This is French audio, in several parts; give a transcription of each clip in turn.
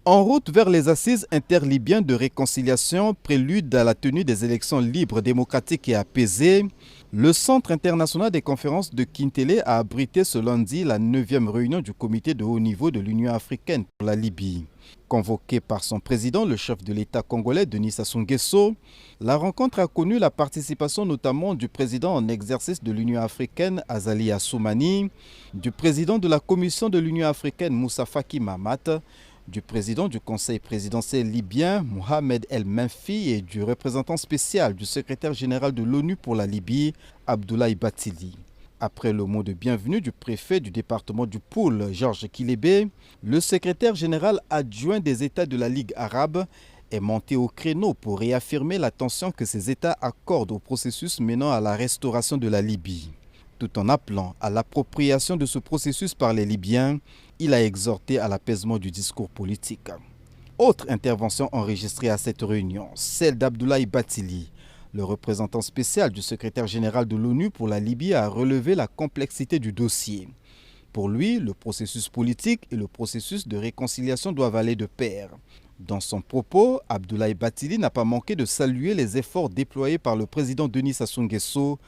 En route vers les assises interlibyennes de réconciliation, prélude à la tenue des élections libres, démocratiques et apaisées, le Centre international des conférences de Kintélé a abrité ce lundi la 9e réunion du comité de haut niveau de l'Union africaine pour la Libye. Convoqué par son président, le chef de l'État congolais Denis Sassou Nguesso, la rencontre a connu la participation notamment du président en exercice de l'Union africaine Azali Assoumani, du président de la Commission de l'Union africaine Moussa Faki Mahamat, du président du Conseil présidentiel libyen Mohamed El Menfi et du représentant spécial du secrétaire général de l'ONU pour la Libye Abdoulaye Bathily. Après le mot de bienvenue du préfet du département du Poul, Georges Kilébé, le secrétaire général adjoint des États de la Ligue arabe est monté au créneau pour réaffirmer l'attention que ces États accordent au processus menant à la restauration de la Libye. Tout en appelant à l'appropriation de ce processus par les Libyens, il a exhorté à l'apaisement du discours politique. Autre intervention enregistrée à cette réunion, celle d'Abdoulaye Bathily. Le représentant spécial du secrétaire général de l'ONU pour la Libye a relevé la complexité du dossier. Pour lui, le processus politique et le processus de réconciliation doivent aller de pair. Dans son propos, Abdoulaye Bathily n'a pas manqué de saluer les efforts déployés par le président Denis Sassou Nguesso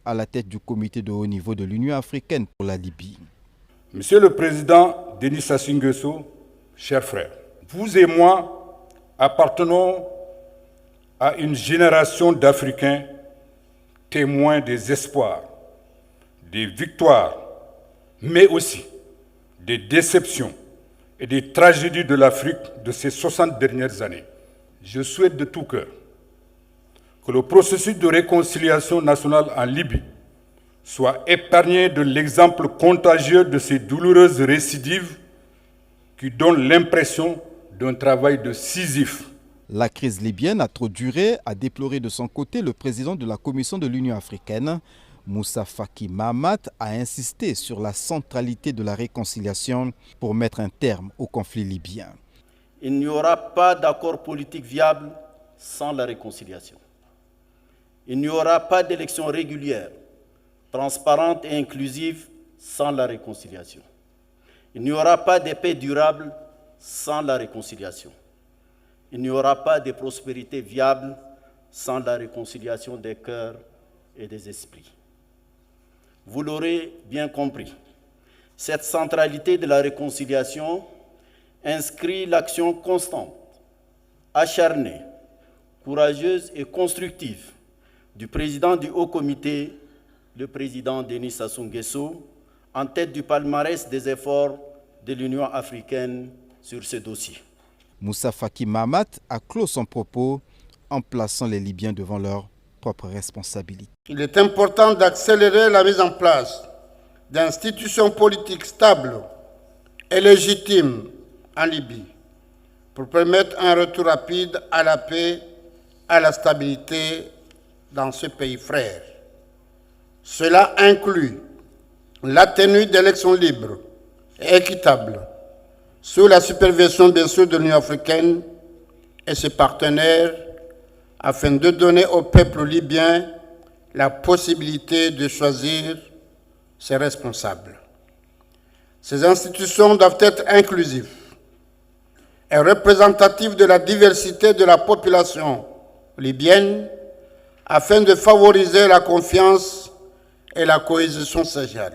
à la tête du comité de haut niveau de l'Union africaine pour la Libye. Monsieur le Président Denis Sassou Nguesso, chers frères, vous et moi appartenons à une génération d'Africains témoins des espoirs, des victoires, mais aussi des déceptions et des tragédies de l'Afrique de ces 60 dernières années. Je souhaite de tout cœur que le processus de réconciliation nationale en Libye soit épargné de l'exemple contagieux de ces douloureuses récidives qui donnent l'impression d'un travail de Sisyphe. La crise libyenne a trop duré, a déploré de son côté le président de la Commission de l'Union africaine. Moussa Faki Mahamat a insisté sur la centralité de la réconciliation pour mettre un terme au conflit libyen. Il n'y aura pas d'accord politique viable sans la réconciliation. Il n'y aura pas d'élection régulière, transparente et inclusive sans la réconciliation. Il n'y aura pas de paix durable sans la réconciliation. Il n'y aura pas de prospérité viable sans la réconciliation des cœurs et des esprits. Vous l'aurez bien compris, cette centralité de la réconciliation inscrit l'action constante, acharnée, courageuse et constructive du président du Haut Comité, le président Denis Sassou Nguesso, en tête du palmarès des efforts de l'Union africaine sur ce dossier. Moussa Faki Mahamat a clos son propos en plaçant les Libyens devant leurs propres responsabilités. Il est important d'accélérer la mise en place d'institutions politiques stables et légitimes en Libye pour permettre un retour rapide à la paix, à la stabilité dans ce pays frère. Cela inclut la tenue d'élections libres et équitables sous la supervision bien sûr de l'Union africaine et ses partenaires afin de donner au peuple libyen la possibilité de choisir ses responsables. Ces institutions doivent être inclusives et représentatives de la diversité de la population libyenne afin de favoriser la confiance et la cohésion sociale.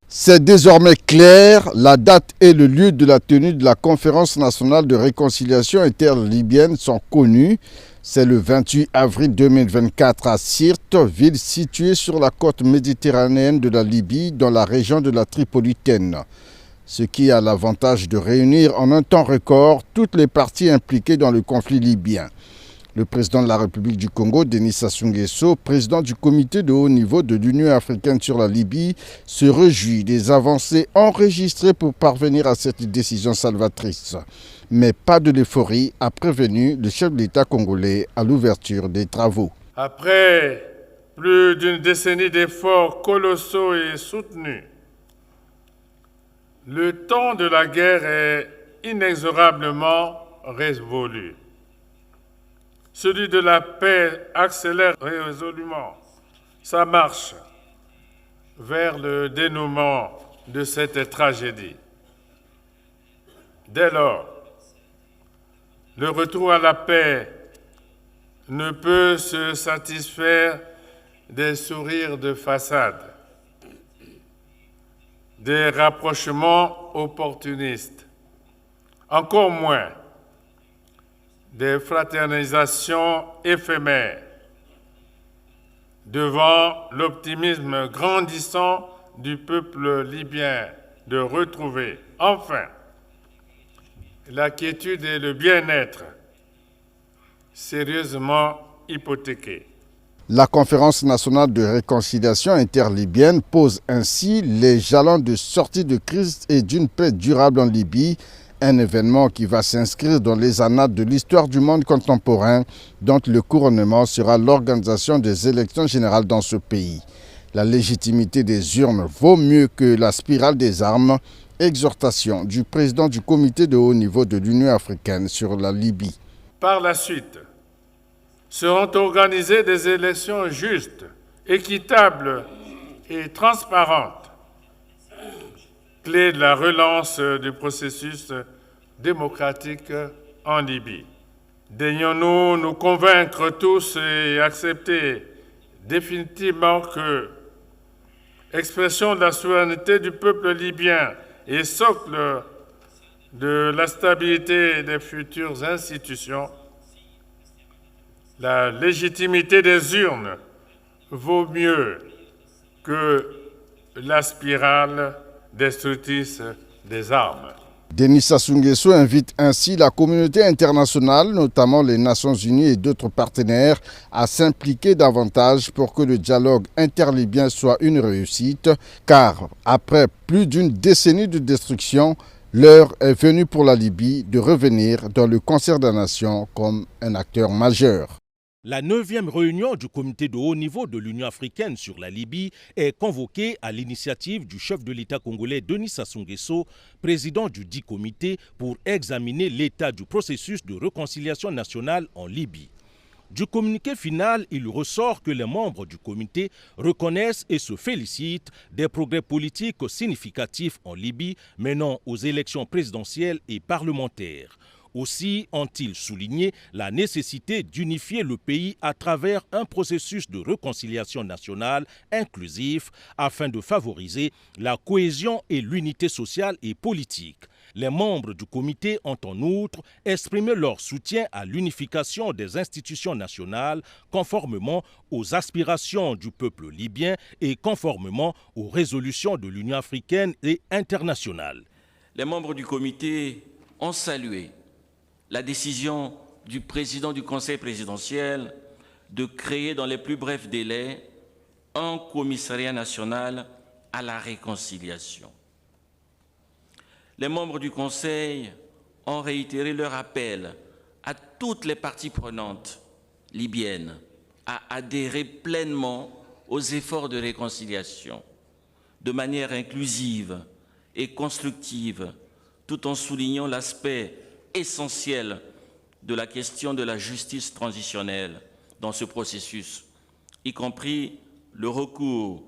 C'est désormais clair, la date et le lieu de la tenue de la conférence nationale de réconciliation interlibyenne sont connus. C'est le 28 avril 2024 à Sirte, ville située sur la côte méditerranéenne de la Libye, dans la région de la Tripolitaine. Ce qui a l'avantage de réunir en un temps record toutes les parties impliquées dans le conflit libyen. Le président de la République du Congo, Denis Sassou Nguesso, président du comité de haut niveau de l'Union africaine sur la Libye, se réjouit des avancées enregistrées pour parvenir à cette décision salvatrice. Mais pas de l'euphorie, a prévenu le chef de l'État congolais à l'ouverture des travaux. Après plus d'une décennie d'efforts colossaux et soutenus, le temps de la guerre est inexorablement révolu. Celui de la paix accélère résolument sa marche vers le dénouement de cette tragédie. Dès lors, Le retour à la paix ne peut se satisfaire des sourires de façade, des rapprochements opportunistes, encore moins des fraternisations éphémères devant l'optimisme grandissant du peuple libyen de retrouver enfin la quiétude et le bien-être sérieusement hypothéqués. La conférence nationale de réconciliation interlibyenne pose ainsi les jalons de sortie de crise et d'une paix durable en Libye, un événement qui va s'inscrire dans les annales de l'histoire du monde contemporain, dont le couronnement sera l'organisation des élections générales dans ce pays. La légitimité des urnes vaut mieux que la spirale des armes. Exhortation du président du comité de haut niveau de l'Union africaine sur la Libye. Par la suite, seront organisées des élections justes, équitables et transparentes, clé de la relance du processus démocratique en Libye. Daignons-nous nous convaincre tous et accepter définitivement que expression de la souveraineté du peuple libyen et socle de la stabilité des futures institutions, la légitimité des urnes vaut mieux que la spirale destructrice des armes. Denis Sassou Nguesso invite ainsi la communauté internationale, notamment les Nations Unies et d'autres partenaires, à s'impliquer davantage pour que le dialogue interlibyen soit une réussite, car après plus d'une décennie de destruction, l'heure est venue pour la Libye de revenir dans le concert des nations comme un acteur majeur. La 9e réunion du comité de haut niveau de l'Union africaine sur la Libye est convoquée à l'initiative du chef de l'État congolais Denis Sassou Nguesso, président du dit comité, pour examiner l'état du processus de réconciliation nationale en Libye. Du communiqué final, il ressort que les membres du comité reconnaissent et se félicitent des progrès politiques significatifs en Libye menant aux élections présidentielles et parlementaires. Aussi ont-ils souligné la nécessité d'unifier le pays à travers un processus de réconciliation nationale inclusif afin de favoriser la cohésion et l'unité sociale et politique. Les membres du comité ont en outre exprimé leur soutien à l'unification des institutions nationales conformément aux aspirations du peuple libyen et conformément aux résolutions de l'Union africaine et internationale. Les membres du comité ont salué la décision du président du Conseil présidentiel de créer dans les plus brefs délais un commissariat national à la réconciliation. Les membres du Conseil ont réitéré leur appel à toutes les parties prenantes libyennes à adhérer pleinement aux efforts de réconciliation de manière inclusive et constructive, tout en soulignant l'aspect essentiel de la question de la justice transitionnelle dans ce processus, y compris le recours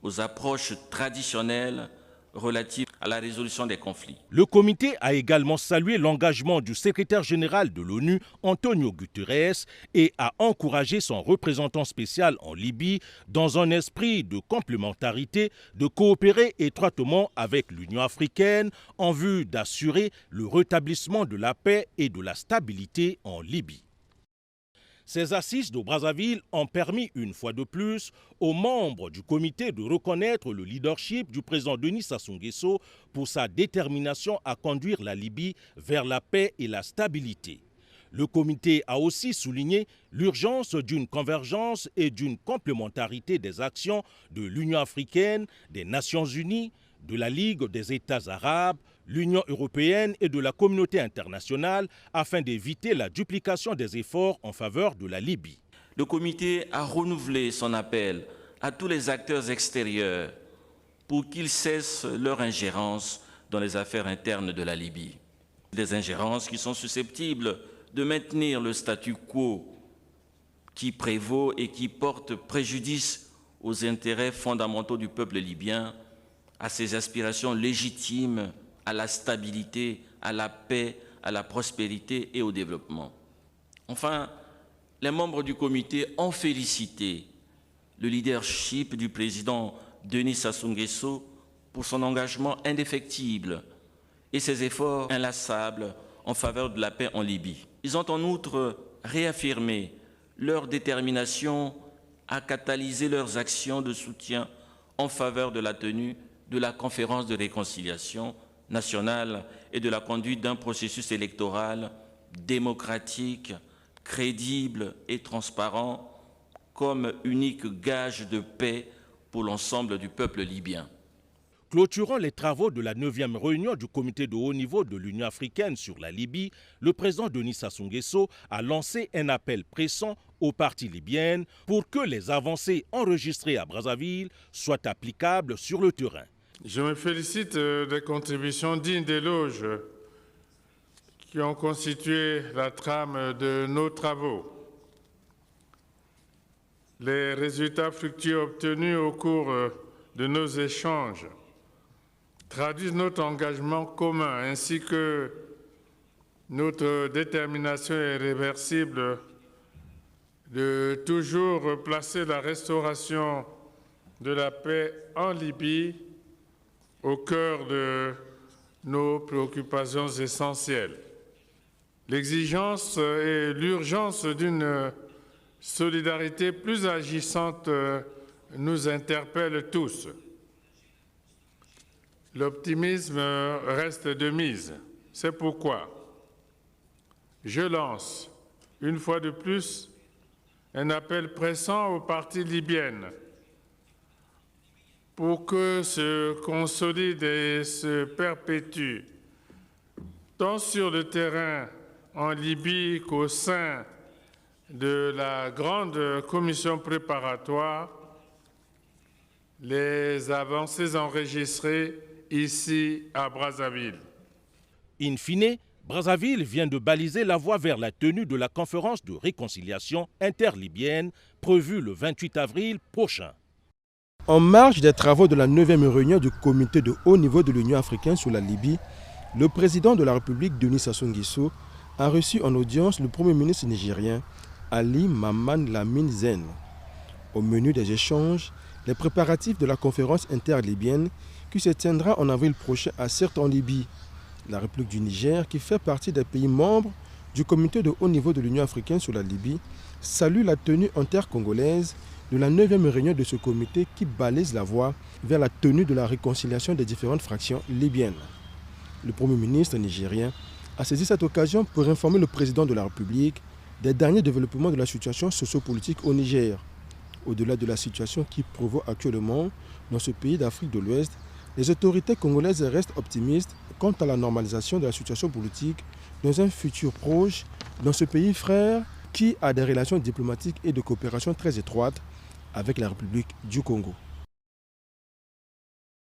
aux approches traditionnelles relatives à la résolution des conflits. Le comité a également salué l'engagement du secrétaire général de l'ONU, Antonio Guterres, et a encouragé son représentant spécial en Libye, dans un esprit de complémentarité, de coopérer étroitement avec l'Union africaine en vue d'assurer le rétablissement de la paix et de la stabilité en Libye. Ces assises de Brazzaville ont permis une fois de plus aux membres du comité de reconnaître le leadership du président Denis Sassou Nguesso pour sa détermination à conduire la Libye vers la paix et la stabilité. Le comité a aussi souligné l'urgence d'une convergence et d'une complémentarité des actions de l'Union africaine, des Nations unies, de la Ligue des États arabes, l'Union européenne et de la communauté internationale afin d'éviter la duplication des efforts en faveur de la Libye. Le comité a renouvelé son appel à tous les acteurs extérieurs pour qu'ils cessent leur ingérence dans les affaires internes de la Libye. Des ingérences qui sont susceptibles de maintenir le statu quo qui prévaut et qui porte préjudice aux intérêts fondamentaux du peuple libyen, à ses aspirations légitimes à la stabilité, à la paix, à la prospérité et au développement. Enfin, les membres du comité ont félicité le leadership du président Denis Sassou Nguesso pour son engagement indéfectible et ses efforts inlassables en faveur de la paix en Libye. Ils ont en outre réaffirmé leur détermination à catalyser leurs actions de soutien en faveur de la tenue de la conférence de réconciliation nationale et de la conduite d'un processus électoral démocratique, crédible et transparent comme unique gage de paix pour l'ensemble du peuple libyen. Clôturant les travaux de la 9e réunion du comité de haut niveau de l'Union africaine sur la Libye, le président Denis Sassou Nguesso a lancé un appel pressant aux parties libyennes pour que les avancées enregistrées à Brazzaville soient applicables sur le terrain. Je me félicite des contributions dignes d'éloge qui ont constitué la trame de nos travaux. Les résultats fructueux obtenus au cours de nos échanges traduisent notre engagement commun ainsi que notre détermination irréversible de toujours placer la restauration de la paix en Libye au cœur de nos préoccupations essentielles. L'exigence et l'urgence d'une solidarité plus agissante nous interpellent tous. L'optimisme reste de mise. C'est pourquoi je lance, une fois de plus, un appel pressant aux parties libyennes pour que se consolide et se perpétue, tant sur le terrain en Libye qu'au sein de la grande commission préparatoire, les avancées enregistrées ici à Brazzaville. In fine, Brazzaville vient de baliser la voie vers la tenue de la conférence de réconciliation interlibyenne prévue le 28 avril prochain. En marge des travaux de la 9e réunion du comité de haut niveau de l'Union africaine sur la Libye, le président de la République, Denis Sassou Nguesso, a reçu en audience le Premier ministre nigérien, Ali Maman Lamine Zen. Au menu des échanges, les préparatifs de la conférence interlibyenne qui se tiendra en avril prochain à Sirte en Libye. La République du Niger, qui fait partie des pays membres du comité de haut niveau de l'Union africaine sur la Libye, salue la tenue intercongolaise de la 9e réunion de ce comité qui balise la voie vers la tenue de la réconciliation des différentes fractions libyennes. Le Premier ministre nigérien a saisi cette occasion pour informer le président de la République des derniers développements de la situation sociopolitique au Niger. Au-delà de la situation qui prévaut actuellement dans ce pays d'Afrique de l'Ouest, les autorités congolaises restent optimistes quant à la normalisation de la situation politique dans un futur proche dans ce pays frère qui a des relations diplomatiques et de coopération très étroites avec la République du Congo.